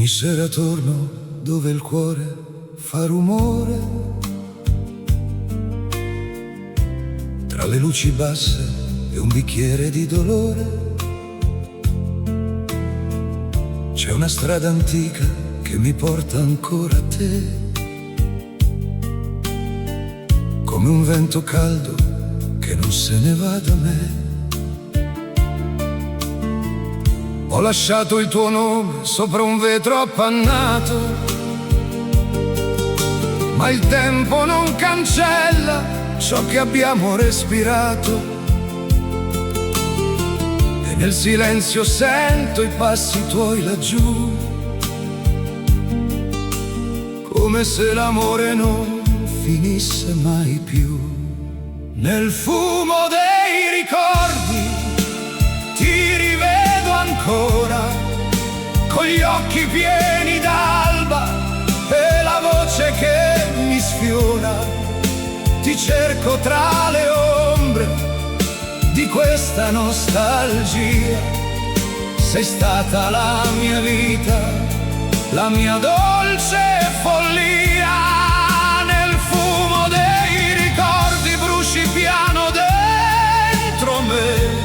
Ogni sera torno dove il cuore fa rumore, tra le luci basse e un bicchiere di dolore. C'è una strada antica che mi porta ancora a te, come un vento caldo che non se ne va da me. Ho lasciato il tuo nome sopra un vetro appannato, ma il tempo non cancella ciò che abbiamo respirato. E nel silenzio sento i passi tuoi laggiù, come se l'amore non finisse mai più. Nel fumo dei ricordi ti rivedo ancora, con gli occhi pieni d'alba e la voce che mi sfiora. Ti cerco tra le ombre di questa nostalgia. Sei stata la mia vita, la mia dolce follia. Nel fumo dei ricordi bruci piano dentro me,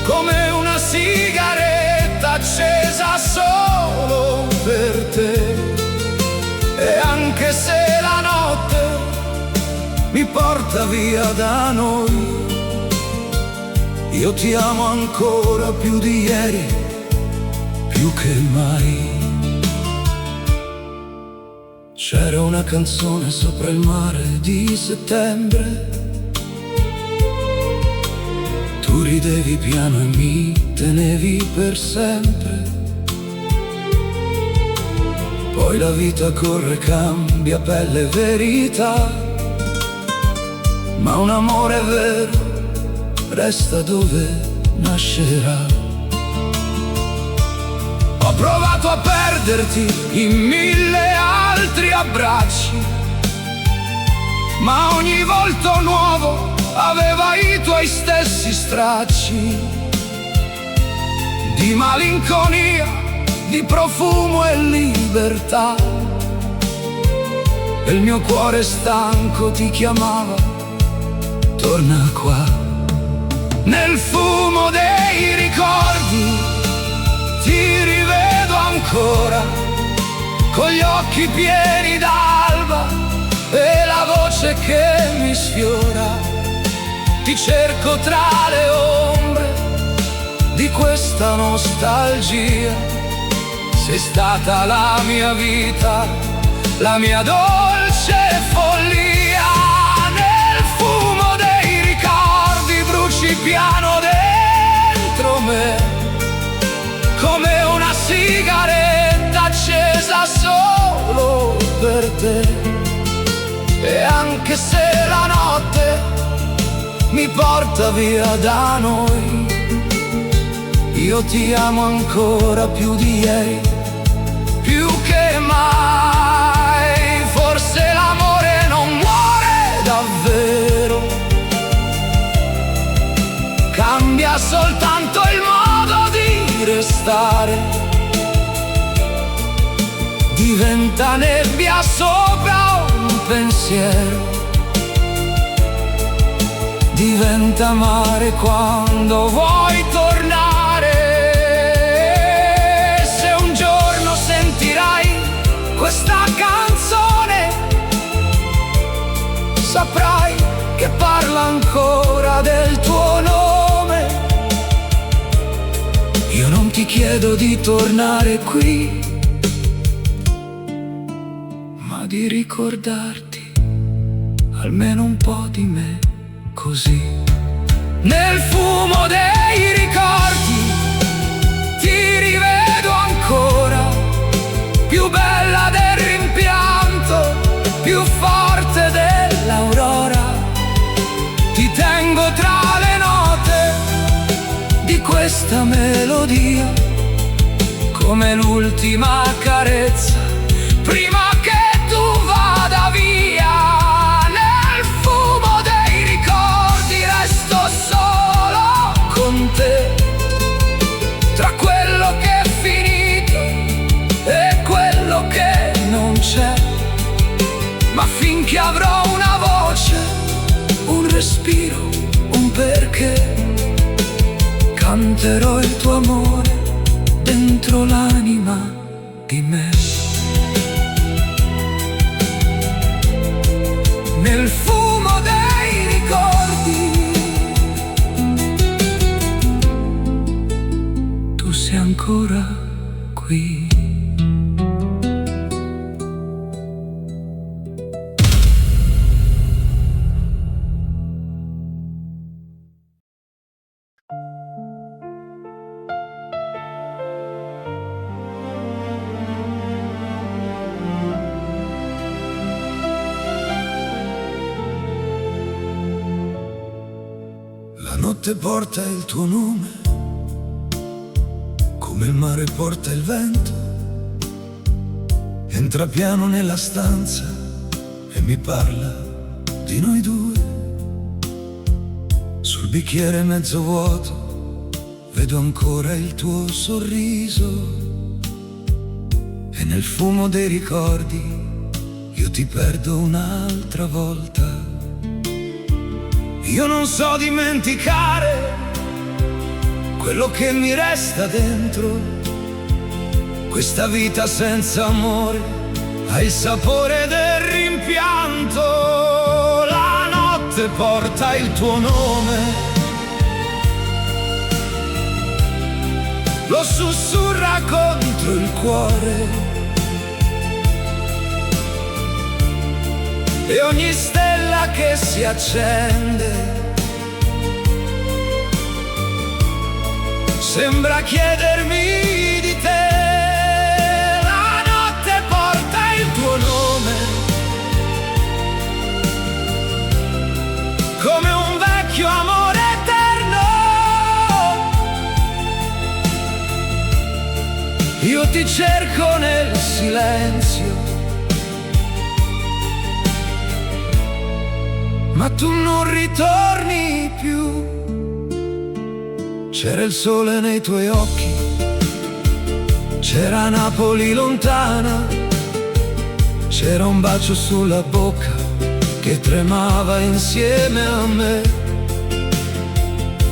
come una sigaretta accesa solo per te. E anche se la notte mi porta via da noi, io ti amo ancora più di ieri, più che mai. C'era una canzone sopra il mare di settembre, tu ridevi piano e mi tenevi per sempre. Poi la vita corre, cambia pelle e verità, ma un amore vero resta dove nascerà. Ho provato a perderti in 1000 altri abbracci, ma ogni volto nuovo aveva i tuoi stessi stracci di malinconia, di profumo e libertà. E il mio cuore stanco ti chiamava, torna qua. Nel fumo dei ricordi ti rivedo ancora, con gli occhi pieni d'alba e la voce che mi sfiora. Ti cerco tra le ombre di questa nostalgia. Sei stata la mia vita, la mia dolce follia. Nel fumo dei ricordi bruci piano dentro me, come una sigaretta accesa solo per te. E anche se la notte mi porta via da noi, io ti amo ancora più di ieri, più che mai. Forse l'amore non muore davvero, cambia soltanto il modo di restare. Diventa nebbia sopra un pensiero, diventa mare quando vuoi tornare. Se un giorno sentirai questa canzone, saprai che parla ancora del tuo nome. Io non ti chiedo di tornare qui, ma di ricordarti almeno un po' di me. Così nel fumo dei ricordi ti rivedo ancora, più bella del rimpianto, più forte dell'aurora. Ti tengo tra le note di questa melodia, come l'ultima carezza prima che tu vada via. Tra quello che è finito quello che non c'è, ma finché avrò una voce, un respiro, un perché, canterò il tuo amore dentro l'anima di me. Nel fumo dei ricordi, tu sei ancora qui. La notte porta il tuo nome, come il mare porta il vento. Entra piano nella stanza e mi parla di noi due. Sul bicchiere mezzo vuoto vedo ancora il tuo sorriso, e nel fumo dei ricordi io ti perdo un'altra volta. Io non so dimenticare quello che mi resta dentro. Questa vita senza amore ha il sapore del rimpianto. La notte porta il tuo nome, lo sussurra contro il cuore, e ogni stella che si accende sembra chiedermi di te. La notte porta il tuo nome, come un vecchio amore eterno. Io ti cerco nel silenzio, ma tu non ritorni più. C'era il sole nei tuoi occhi, c'era Napoli lontana, c'era un bacio sulla bocca che tremava insieme a me.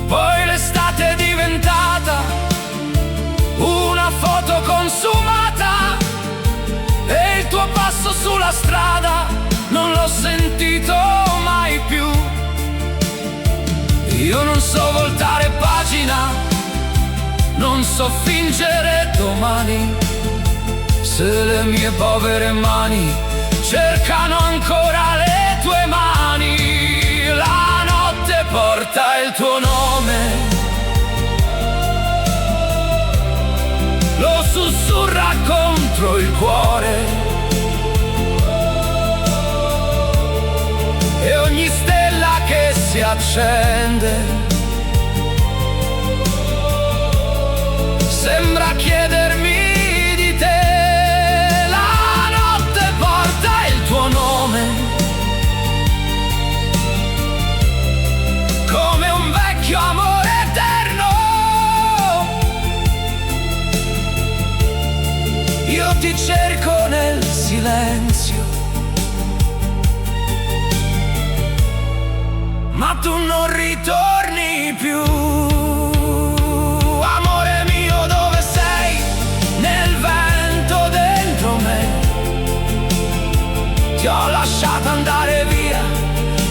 Poi l'estate è diventata una foto consumata, e il tuo passo sulla strada non l'ho sentito mai più. Io non so voltare pagina, non so fingere domani, se le mie povere mani cercano ancora le tue mani. La notte porta il tuo nome, lo sussurra contro il cuore, e ogni stella che si accende sembra chiedermi di te. La notte porta il tuo nome, come un vecchio amore eterno. Io ti cerco nel silenzio, ma tu non ritorni più. Amore mio, dove sei? Nel vento dentro me. Ti ho lasciato andare via,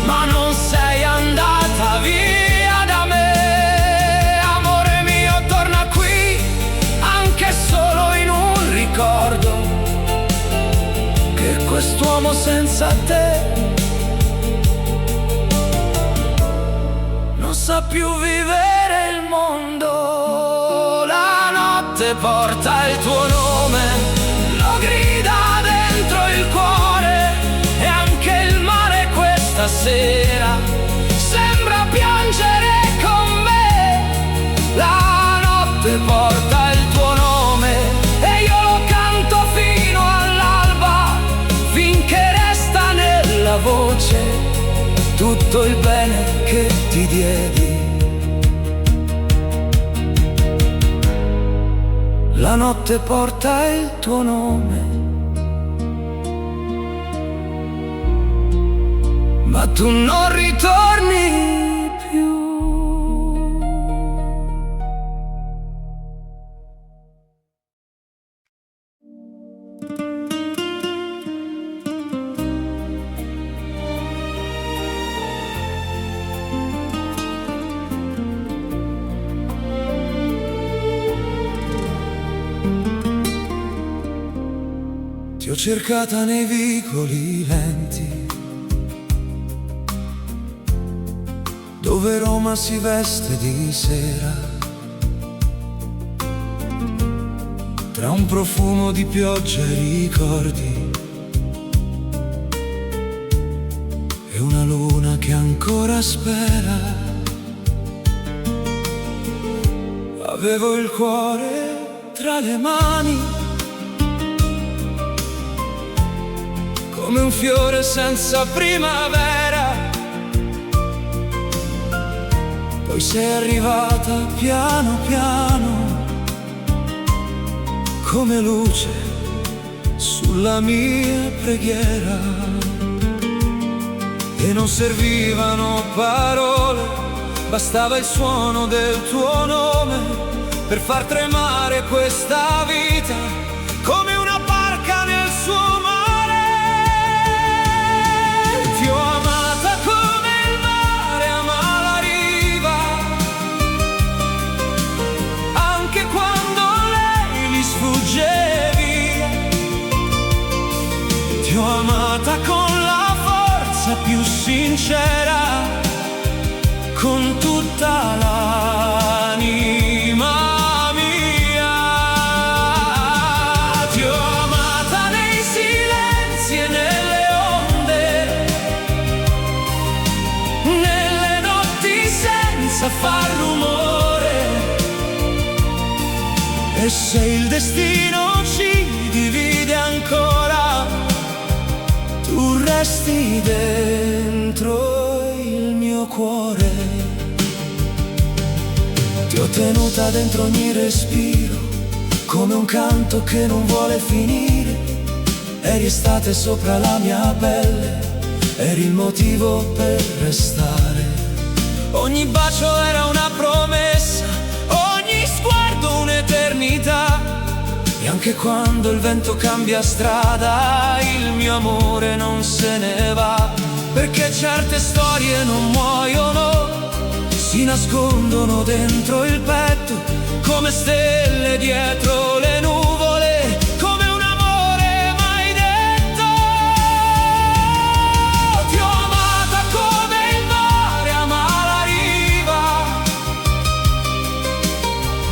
ma non sei andata via da me. Amore mio, torna qui, anche solo in un ricordo, che quest'uomo senza te non sa più vivere il mondo. La notte porta il tuo nome, lo grida dentro il cuore, e anche il mare questa sera sembra piangere con me. La notte porta il tuo nome, e io lo canto fino all'alba, finché resta nella voce tutto il bene che ti diedi. La notte porta il tuo nome, ma tu non ritorni più. Ti ho cercata nei vicoli lenti, dove Roma si veste di sera, tra un profumo di pioggia e ricordi, e una luna che ancora spera. Avevo il cuore tra le mani, come un fiore senza primavera. Poi sei arrivata piano piano, come luce sulla mia preghiera. E non servivano parole, bastava il suono del tuo nome per far tremare questa vita come una barca nel suo mare. Ti ho amata come il mare ama la riva, anche quando lei gli sfugge via. Ti ho amata con la forza più sincera, con tutta l'anima. Far rumore, e se il destino ci divide ancora, tu resti dentro il mio cuore. Ti ho tenuta dentro ogni respiro, come un canto che non vuole finire. Eri estate sopra la mia pelle, eri il motivo per restare. Ogni bacio era una promessa, ogni sguardo un'eternità. E anche quando il vento cambia strada, il mio amore non se ne va. Perché certe storie non muoiono, si nascondono dentro il petto, come stelle dietro le nuvole, come un amore mai detto. Ti ho amata come il mare ama la riva,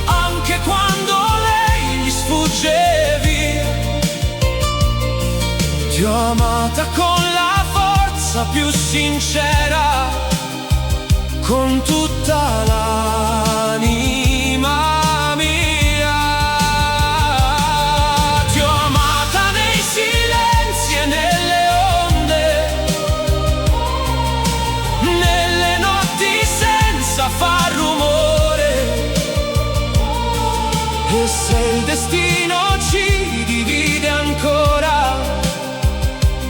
anche quando lei gli sfugge via. Ti ho amata con la forza più sincera, con tutta l'anima mia. Ti ho amata nei silenzi e nelle onde, nelle notti senza far rumore. E se il destino ci divide ancora,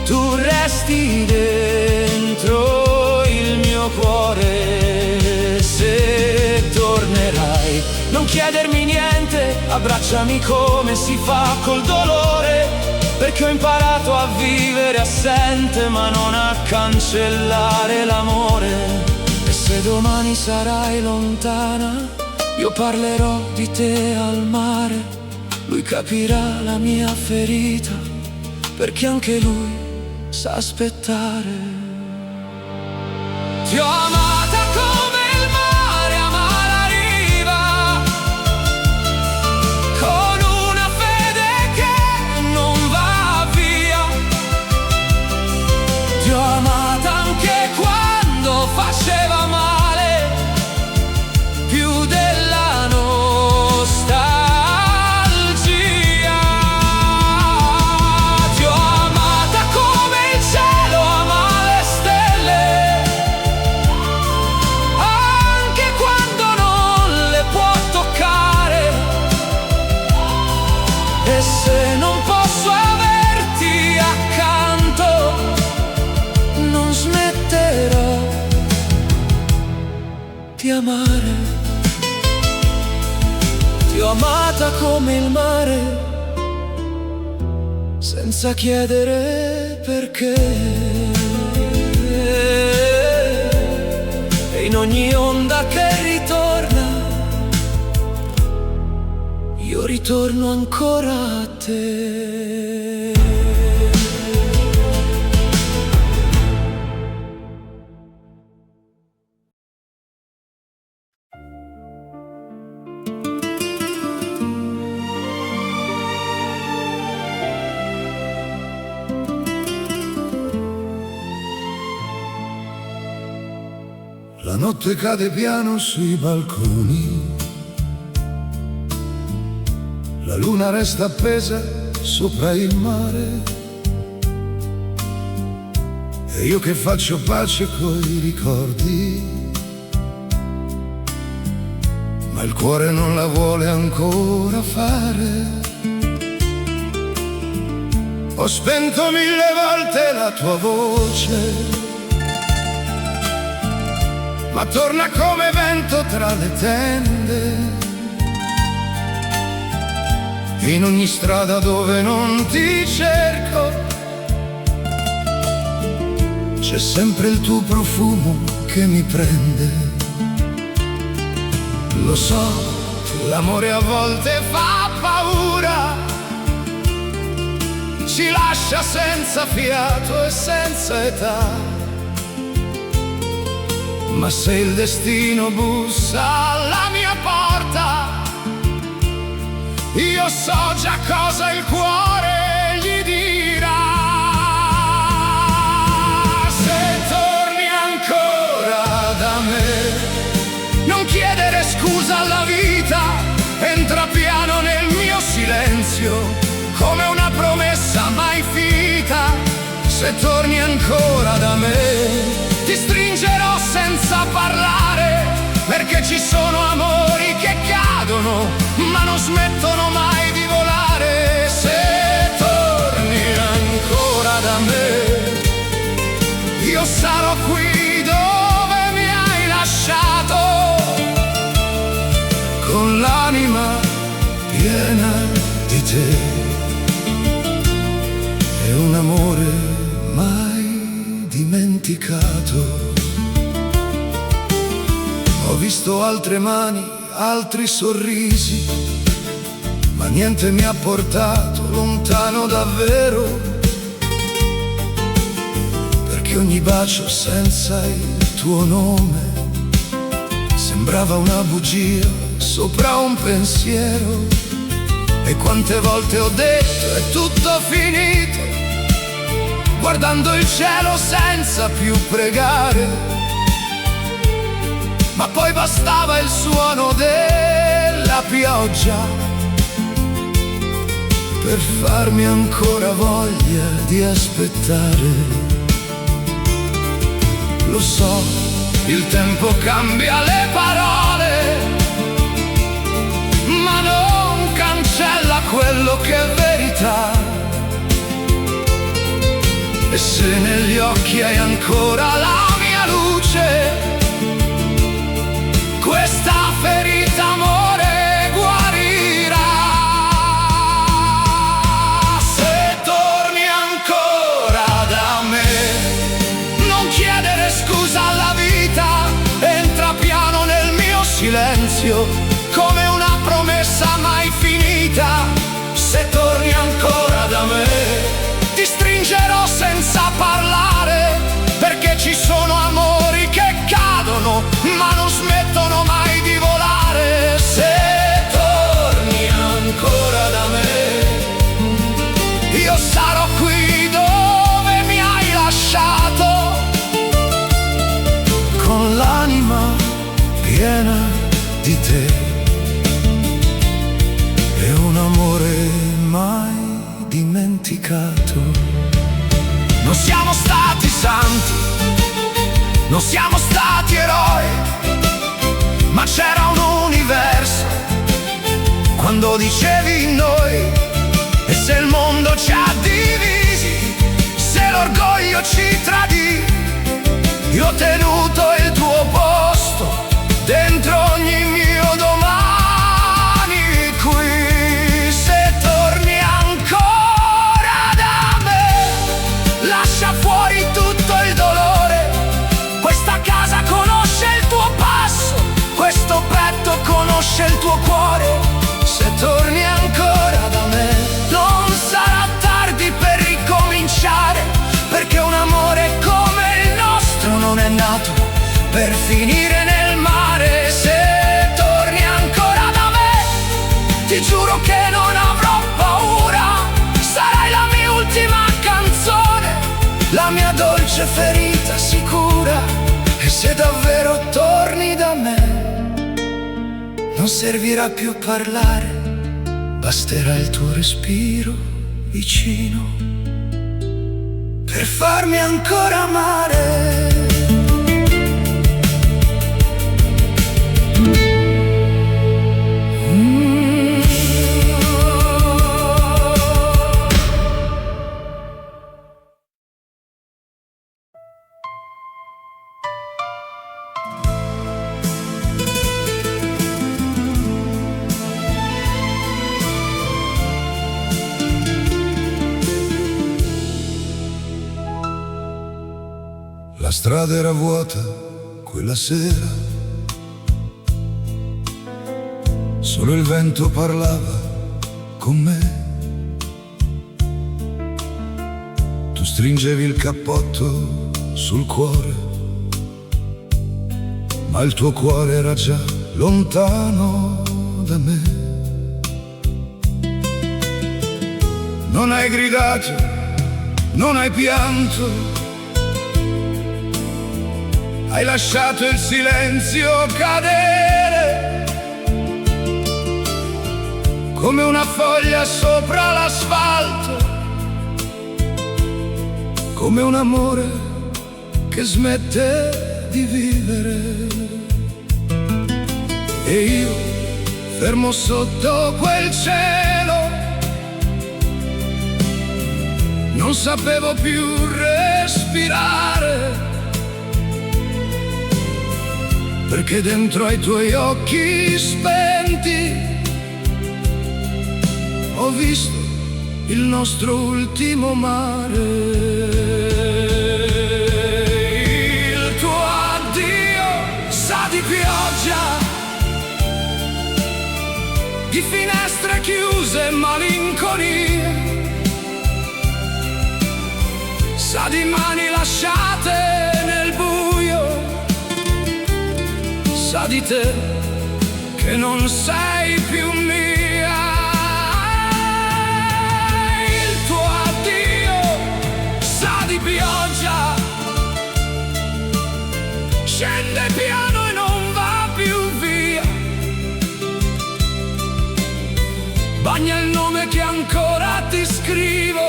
tu resti dentro il mio cuore. Se tornerai, non chiedermi niente, abbracciami come si fa col dolore, perché ho imparato a vivere assente ma non a cancellare l'amore. E se domani sarai lontana, io parlerò di te al mare, lui capirà la mia ferita, perché anche lui sa aspettare. Ti ho amata come il mare ama la riva, con una fede che non va via. Ti ho amata anche quando faceva male, più della nostalgia. Ti ho amata come il cielo ama le stelle, alta come il mare, senza chiedere perché. E in ogni onda che ritorna, io ritorno ancora a te. La notte cade piano sui balconi, la luna resta appesa sopra il mare, e io che faccio pace coi ricordi, ma il cuore non la vuole ancora fare. Ho spento 1000 volte la tua voce, ma torna come vento tra le tende. In ogni strada dove non ti cerco, c'è sempre il tuo profumo che mi prende. Lo so, l'amore a volte fa paura, ci lascia senza fiato e senza età. Ma se il destino bussa alla mia porta, io so già cosa il cuore gli dirà. Se torni ancora da me, non chiedere scusa alla vita, entra piano nel mio silenzio, come una promessa mai finita. Se torni ancora da me, ti stringerò senza parlare, perché ci sono amori che cadono, ma non smettono mai di volare. Se torni ancora da me, io sarò qui dove mi hai lasciato, con l'anima piena di te, e un amore mai dimenticato. Ho visto altre mani, altri sorrisi, ma niente mi ha portato lontano davvero, perché ogni bacio senza il tuo nome sembrava una bugia sopra un pensiero. E quante volte ho detto è tutto finito, guardando il cielo senza più pregare, ma poi bastava il suono della pioggia per farmi ancora voglia di aspettare. Lo so, il tempo cambia le parole, ma non cancella quello che è verità. E se negli occhi hai ancora la mia luce, questa ferita amore guarirà. Se torni ancora da me, non chiedere scusa alla vita, entra piano nel mio silenzio, come una promessa mai finita. Se torni ancora da me, ti stringerò senza parlare, perché ci sono amori che cadono, ma non smettono mai di volare. Se torni ancora da me, io sarò qui dove mi hai lasciato, con l'anima piena di te, e un amore mai dimenticato. Non siamo stati santi, non siamo stati eroi, ma c'era un universo quando dicevi noi. E se il mondo ci ha divisi, se l'orgoglio ci tradì, io ho tenuto il tuo posto dentro ogni mio domani qui. la mia dolce ferita sicura. E se davvero torni da me, non servirà più parlare, basterà il tuo respiro vicino per farmi ancora amare. La strada era vuota quella sera, solo il vento parlava con me. Tu stringevi il cappotto sul cuore, ma il tuo cuore era già lontano da me. Non hai gridato, non hai pianto, hai lasciato il silenzio cadere come una foglia sopra l'asfalto, come un amore che smette di vivere. E io, fermo sotto quel cielo, non sapevo più respirare, perché dentro ai tuoi occhi spenti ho visto il nostro ultimo mare. Il tuo addio sa di pioggia, di finestre chiuse e malinconia, sa di mani lasciate nel buio, sa di te che non sei più mia. Il tuo addio sa di pioggia, scende piano e non va più via, bagna il nome che ancora ti scrivo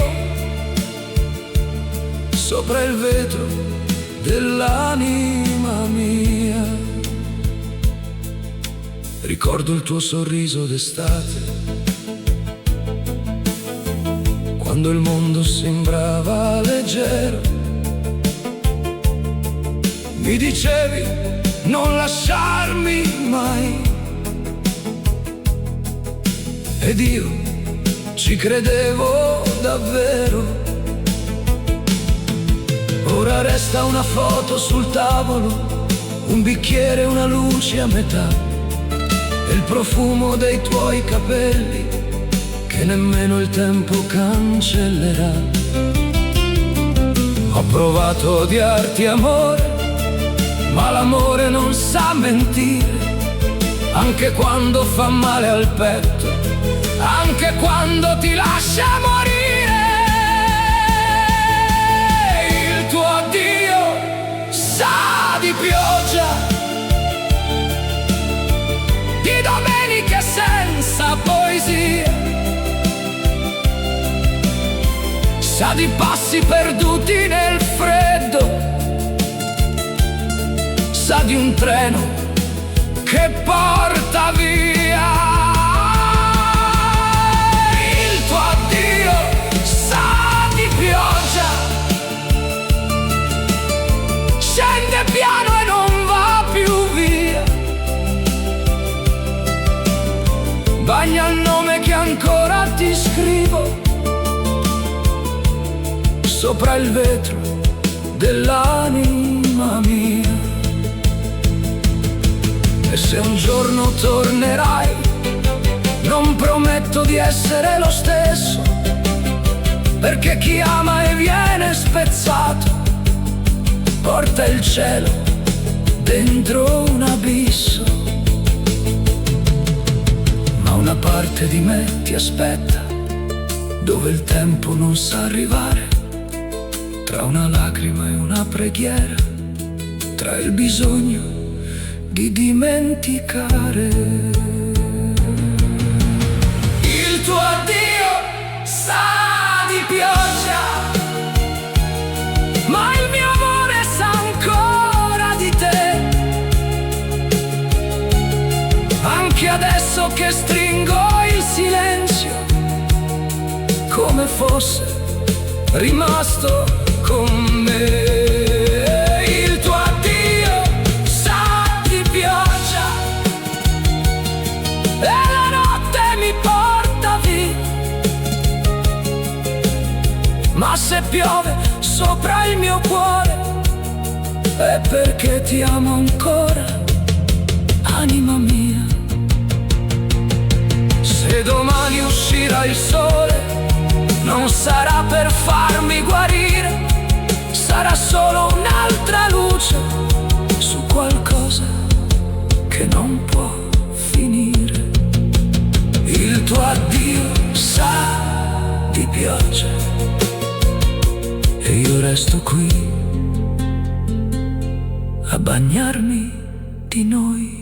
sopra il vetro dell'anima mia. Ricordo il tuo sorriso d'estate, quando il mondo sembrava leggero. Mi dicevi non lasciarmi mai, ed io ci credevo davvero. Ora resta una foto sul tavolo, un bicchiere e una luce a metà, e il profumo dei tuoi capelli che nemmeno il tempo cancellerà. Ho provato a odiarti amore, ma l'amore non sa mentire, anche quando fa male al petto, anche quando ti lascia morire. Il tuo addio sa di pioggia, di domeniche senza poesia, sa di passi perduti nel freddo, sa di un treno che porta via. Il tuo addio sa di pioggia, scende piano e non va più via, bagna il nome che ancora ti scrivo sopra il vetro dell'anima mia. E se un giorno tornerai, non prometto di essere lo stesso, perché chi ama e viene spezzato porta il cielo dentro un abisso. Ma una parte di me ti aspetta dove il tempo non sa arrivare. tra una lacrima e una preghiera, tra il bisogno di dimenticare. Il tuo addio sa di pioggia, ma il mio amore sa ancora di te. Anche adesso che stringo il silenzio, come fosse rimasto con me. Il tuo addio sa di pioggia e la notte mi porta via. Ma se piove sopra il mio cuore è perché ti amo ancora, anima mia. Se domani uscirà il sole, non sarà per farmi guarire, sarà solo un'altra luce su qualcosa che non può finire. Il tuo addio sa di pioggia e io resto qui a bagnarmi di noi.